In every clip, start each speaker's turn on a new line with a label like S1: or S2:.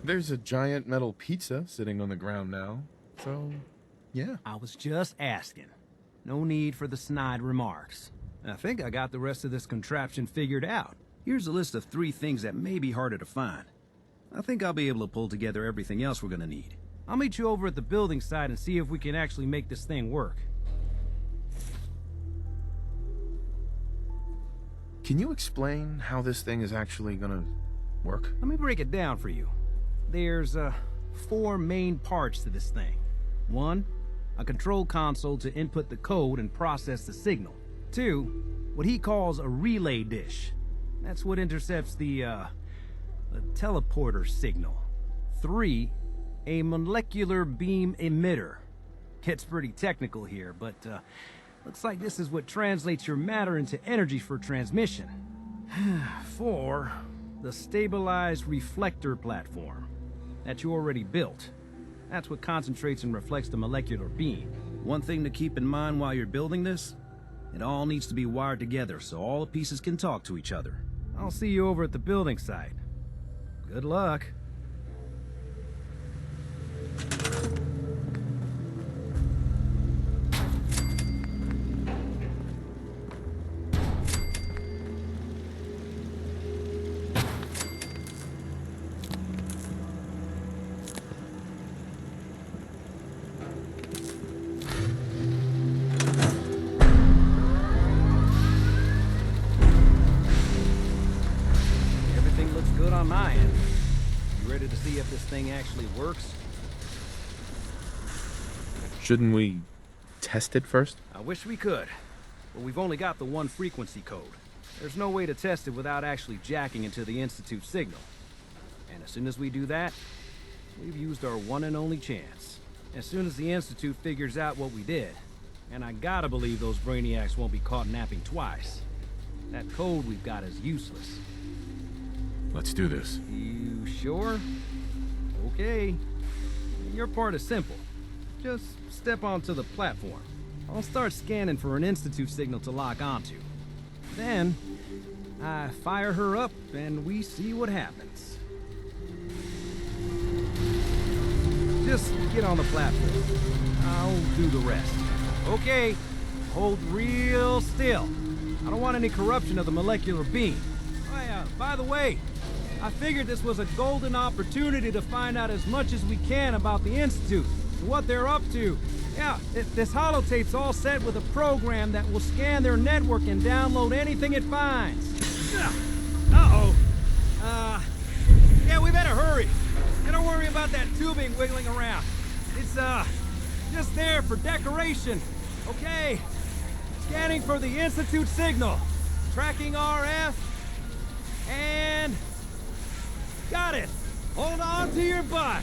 S1: There's a giant metal pizza sitting on the ground now, so yeah.
S2: I was just asking. No need for the snide remarks. I think I got the rest of this contraption figured out. Here's a list of 3 things that may be harder to find. I think I'll be able to pull together everything else we're gonna need. I'll meet you over at the building site and see if we can actually make this thing work.
S1: Can you explain how this thing is actually gonna work?
S2: Let me break it down for you. There's 4 main parts to this thing. 1, a control console to input the code and process the signal. 2, what he calls a relay dish. That's what intercepts the teleporter signal. 3, a molecular beam emitter. Gets pretty technical here, but looks like this is what translates your matter into energy for transmission. 4, the stabilized reflector platform that you already built. That's what concentrates and reflects the molecular beam. One thing to keep in mind while you're building this, it all needs to be wired together so all the pieces can talk to each other. I'll see you over at the building site. Good luck. On my end. You ready to see if this thing actually works?
S1: Shouldn't we test it first?
S2: I wish we could, but we've only got the 1 frequency code. There's no way to test it without actually jacking into the Institute signal. And as soon as we do that, we've used our one and only chance. As soon as the Institute figures out what we did, and I gotta believe those brainiacs won't be caught napping twice, that code we've got is useless.
S1: Let's do this.
S2: You sure? Okay. Your part is simple. Just step onto the platform. I'll start scanning for an Institute signal to lock onto. Then, I fire her up and we see what happens. Just get on the platform. I'll do the rest. Okay. Hold real still. I don't want any corruption of the molecular beam. Oh yeah, by the way, I figured this was a golden opportunity to find out as much as we can about the Institute and what they're up to. Yeah, this holotape's all set with a program that will scan their network and download anything it finds. Uh-oh. Yeah, we better hurry. And don't worry about that tubing wiggling around. It's, just there for decoration. Okay. Scanning for the Institute signal. Tracking RF. And... got it! Hold on to your butt!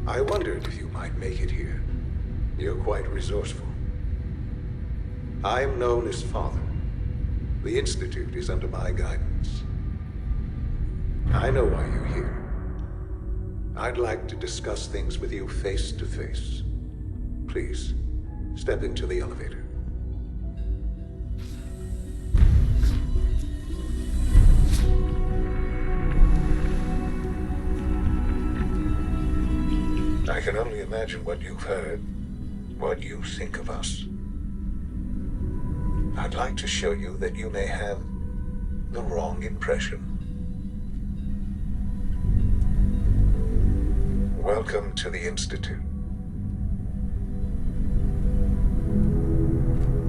S3: I wondered if you might make it here. You're quite resourceful. I'm known as Father. The Institute is under my guidance. I know why you're here. I'd like to discuss things with you face to face. Please, step into the elevator. I can only imagine what you've heard, what you think of us. I'd like to show you that you may have the wrong impression. Welcome to the Institute.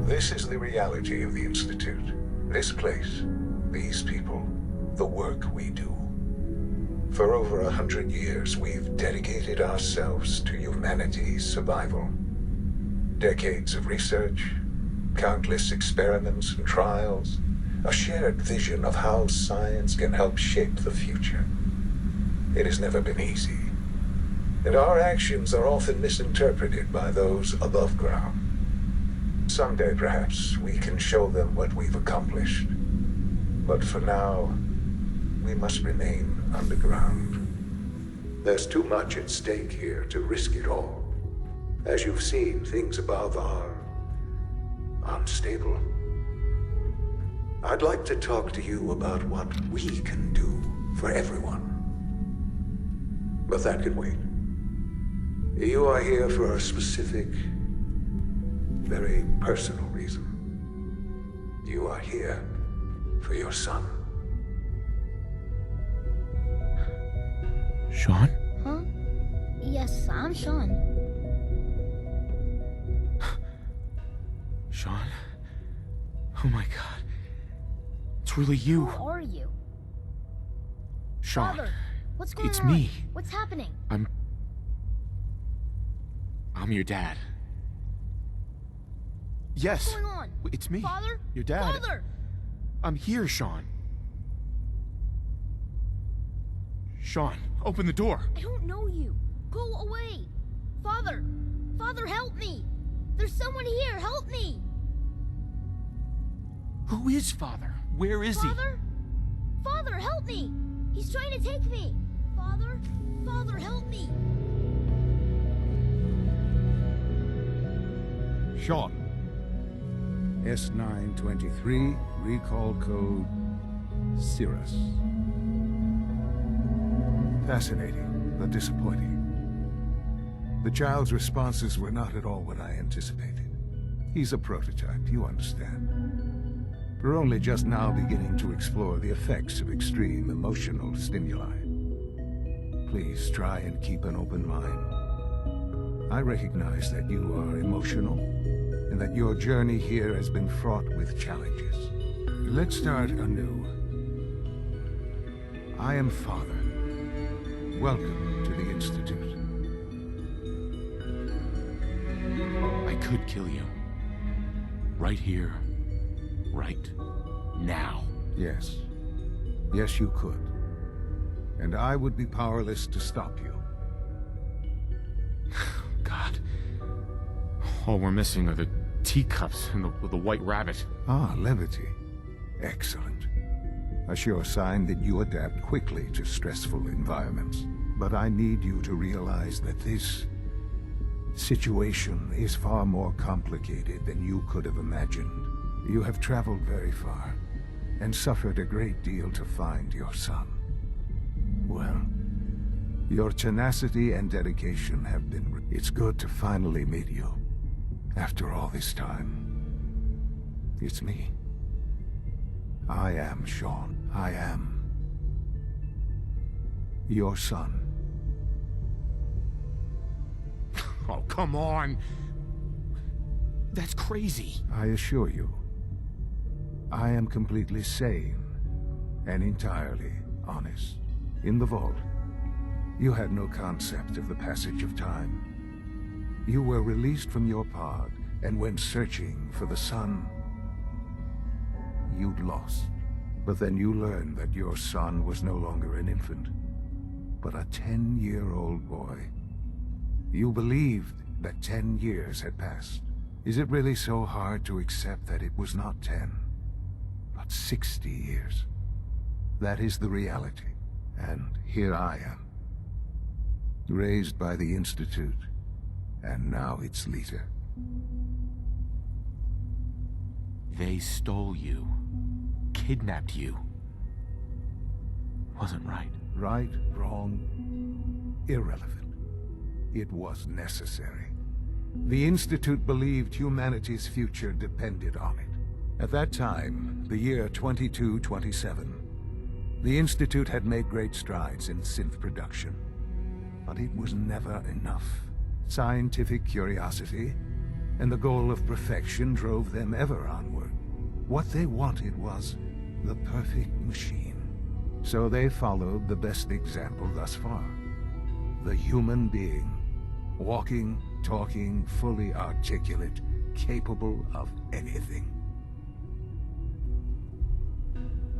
S3: This is the reality of the Institute. This place, these people, the work we do. For over 100 years, we've dedicated ourselves to humanity's survival. Decades of research, countless experiments and trials, a shared vision of how science can help shape the future. It has never been easy, and our actions are often misinterpreted by those above ground. Someday, perhaps, we can show them what we've accomplished. But for now, we must remain underground. There's too much at stake here to risk it all. As you've seen, things above are unstable. I'd like to talk to you about what we can do for everyone. But that can wait. You are here for a specific, very personal reason. You are here for your son.
S1: Sean?
S4: Huh? Yes, I'm Sean.
S1: Sean? Oh my god. It's really you.
S4: Who are you?
S1: Sean.
S4: Father, what's going
S1: It's
S4: on?
S1: me.
S4: What's happening?
S1: I'm your dad. Yes.
S4: What's going on?
S1: It's me.
S4: Father?
S1: Your dad.
S4: Father!
S1: I'm here, Sean. Sean, open the door.
S4: I don't know you. Go away. Father! Father, help me! There's someone here. Help me!
S1: Who is Father? Where is
S4: Father? Father, help me! He's trying to take me! Father? Father, help me!
S2: Sean. S923, recall code Cirrus. Fascinating, but disappointing. The child's responses were not at all what I anticipated. He's a prototype, you understand. We're only just now beginning to explore the effects of extreme emotional stimuli. Please try and keep an open mind. I recognize that you are emotional, and that your journey here has been fraught with challenges. Let's start anew. I am Father. Welcome to the Institute.
S1: I could kill you. Right here. Right now.
S2: Yes. Yes, you could. And I would be powerless to stop you.
S1: God. All we're missing are the teacups and the white rabbit.
S2: Ah, levity. Excellent. A sure sign that you adapt quickly to stressful environments. But I need you to realize that this situation is far more complicated than you could have imagined. You have traveled very far, and suffered a great deal to find your son. Well, your tenacity and dedication have been... It's good to finally meet you. After all this time, it's me. I am Sean. I am your son.
S1: Oh, come on. That's crazy.
S2: I assure you, I am completely sane and entirely honest. In the vault, you had no concept of the passage of time. You were released from your pod and went searching for the sun you'd lost. But then you learned that your son was no longer an infant, but a 10-year-old boy. You believed that 10 years had passed. Is it really so hard to accept that it was not 10, but 60 years? That is the reality. And here I am, raised by the Institute, and now its leader.
S1: They stole you. Kidnapped you. Wasn't right.
S2: Right, wrong, irrelevant. It was necessary. The Institute believed humanity's future depended on it. At that time, the year 2227, the Institute had made great strides in synth production. But it was never enough. Scientific curiosity
S5: and the goal of perfection drove them ever onward. What they wanted was the perfect machine. So they followed the best example thus far. The human being. Walking, talking, fully articulate, capable of anything.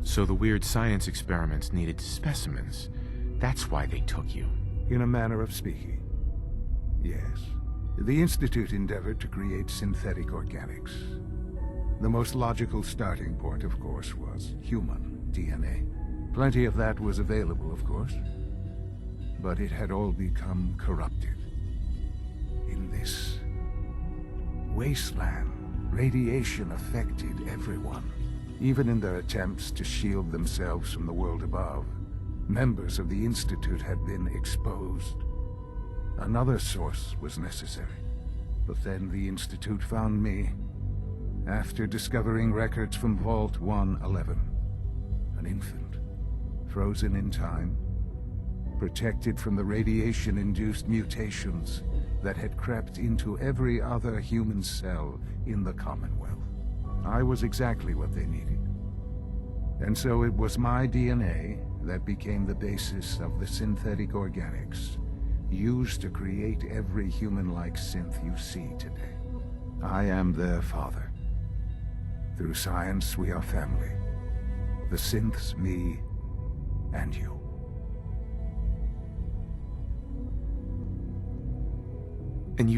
S1: So the weird science experiments needed specimens. That's why they took you.
S5: In a manner of speaking. Yes. The Institute endeavored to create synthetic organics. The most logical starting point, of course, was human DNA. Plenty of that was available, of course. But it had all become corrupted. In this wasteland, radiation affected everyone. Even in their attempts to shield themselves from the world above, members of the Institute had been exposed. Another source was necessary. But then the Institute found me, after discovering records from Vault 111. An infant, frozen in time, protected from the radiation-induced mutations that had crept into every other human cell in the Commonwealth. I was exactly what they needed. And so it was my DNA that became the basis of the synthetic organics used to create every human-like synth you see today. I am their father. Through science, we are family. The synths, me, and you.
S1: And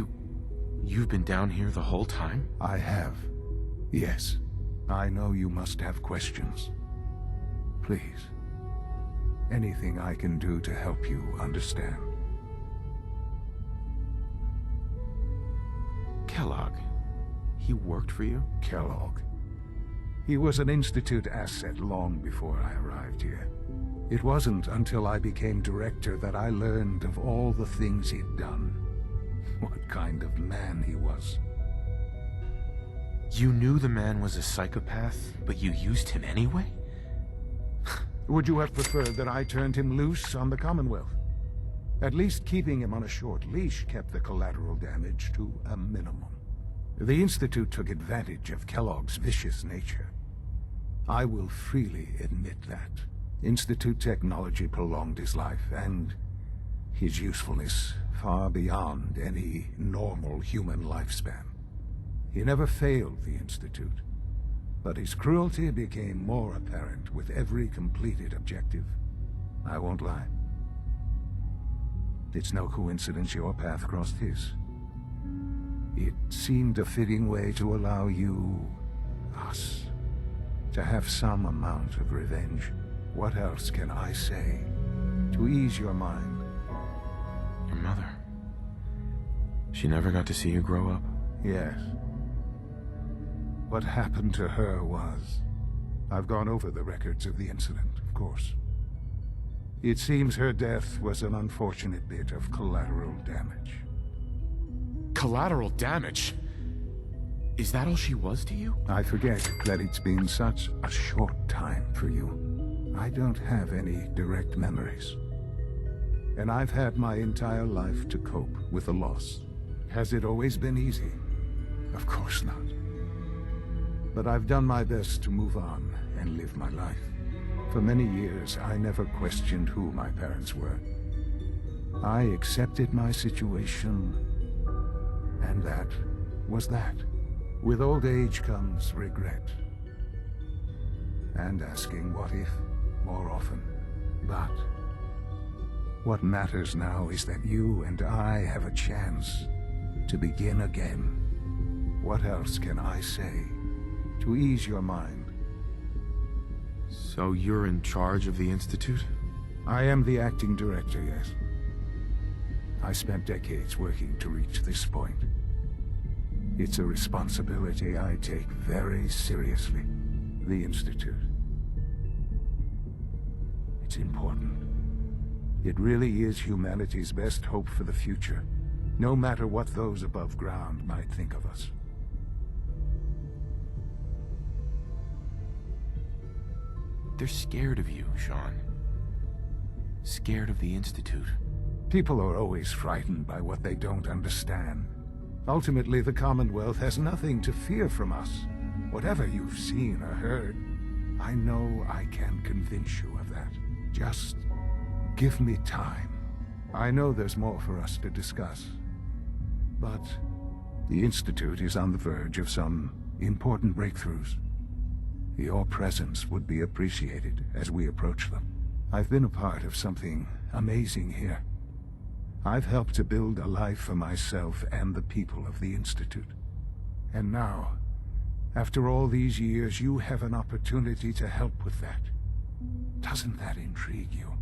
S1: you've been down here the whole time?
S5: I have. Yes. I know you must have questions. Please. Anything I can do to help you understand.
S1: Kellogg. He worked for you?
S5: Kellogg. He was an Institute asset long before I arrived here. It wasn't until I became director that I learned of all the things he'd done. What kind of man he was.
S1: You knew the man was a psychopath, but you used him anyway?
S5: Would you have preferred that I turned him loose on the Commonwealth? At least keeping him on a short leash kept the collateral damage to a minimum. The Institute took advantage of Kellogg's vicious nature. I will freely admit that. Institute technology prolonged his life, and his usefulness far beyond any normal human lifespan. He never failed the Institute, but his cruelty became more apparent with every completed objective. I won't lie. It's no coincidence your path crossed his. It seemed a fitting way to allow you, us, to have some amount of revenge. What else can I say to ease your mind?
S1: Your mother. She never got to see you grow up?
S5: Yes. What happened to her was... I've gone over the records of the incident, of course. It seems her death was an unfortunate bit of collateral damage.
S1: Collateral damage? Is that all she was to you?
S5: I forget that it's been such a short time for you. I don't have any direct memories. And I've had my entire life to cope with the loss. Has it always been easy? Of course not. But I've done my best to move on and live my life. For many years, I never questioned who my parents were. I accepted my situation, and that was that. With old age comes regret. And asking what if more often. But what matters now is that you and I have a chance to begin again. What else can I say to ease your mind?
S1: So you're in charge of the Institute?
S5: I am the acting director, yes. I spent decades working to reach this point. It's a responsibility I take very seriously. The Institute. It's important. It really is humanity's best hope for the future, no matter what those above ground might think of us.
S1: They're scared of you, Sean. Scared of the Institute.
S5: People are always frightened by what they don't understand. Ultimately, the Commonwealth has nothing to fear from us. Whatever you've seen or heard, I know I can convince you of that. Just give me time. I know there's more for us to discuss. But the Institute is on the verge of some important breakthroughs. Your presence would be appreciated as we approach them. I've been a part of something amazing here. I've helped to build a life for myself and the people of the Institute. And now, after all these years, you have an opportunity to help with that. Doesn't that intrigue you?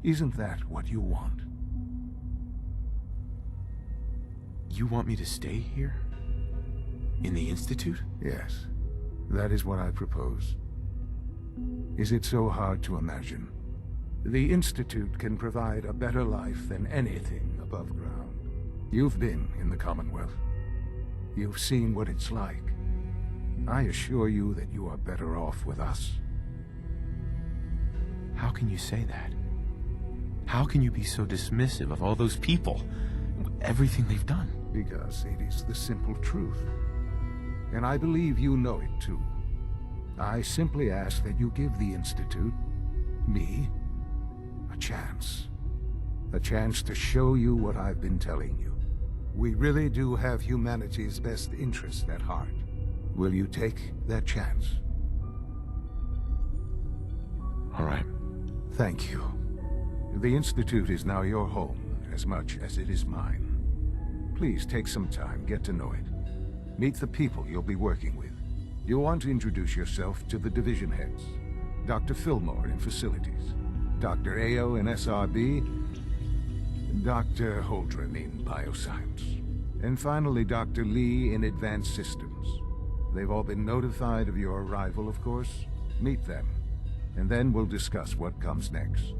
S5: Isn't that what you want?
S1: You want me to stay here? In the Institute?
S5: Yes, that is what I propose. Is it so hard to imagine? The Institute can provide a better life than anything above ground. You've been in the Commonwealth. You've seen what it's like. I assure you that you are better off with us.
S1: How can you say that? How can you be so dismissive of all those people? Everything they've done?
S5: Because it is the simple truth. And I believe you know it too. I simply ask that you give the Institute, me, a chance. A chance to show you what I've been telling you. We really do have humanity's best interest at heart. Will you take that chance?
S1: All right.
S5: Thank you. The Institute is now your home, as much as it is mine. Please take some time, get to know it. Meet the people you'll be working with. You'll want to introduce yourself to the division heads. Dr. Fillmore in Facilities, Dr. Ayo in SRB, Dr. Holdren in Bioscience, and finally Dr. Lee in Advanced Systems. They've all been notified of your arrival, of course. Meet them, and then we'll discuss what comes next.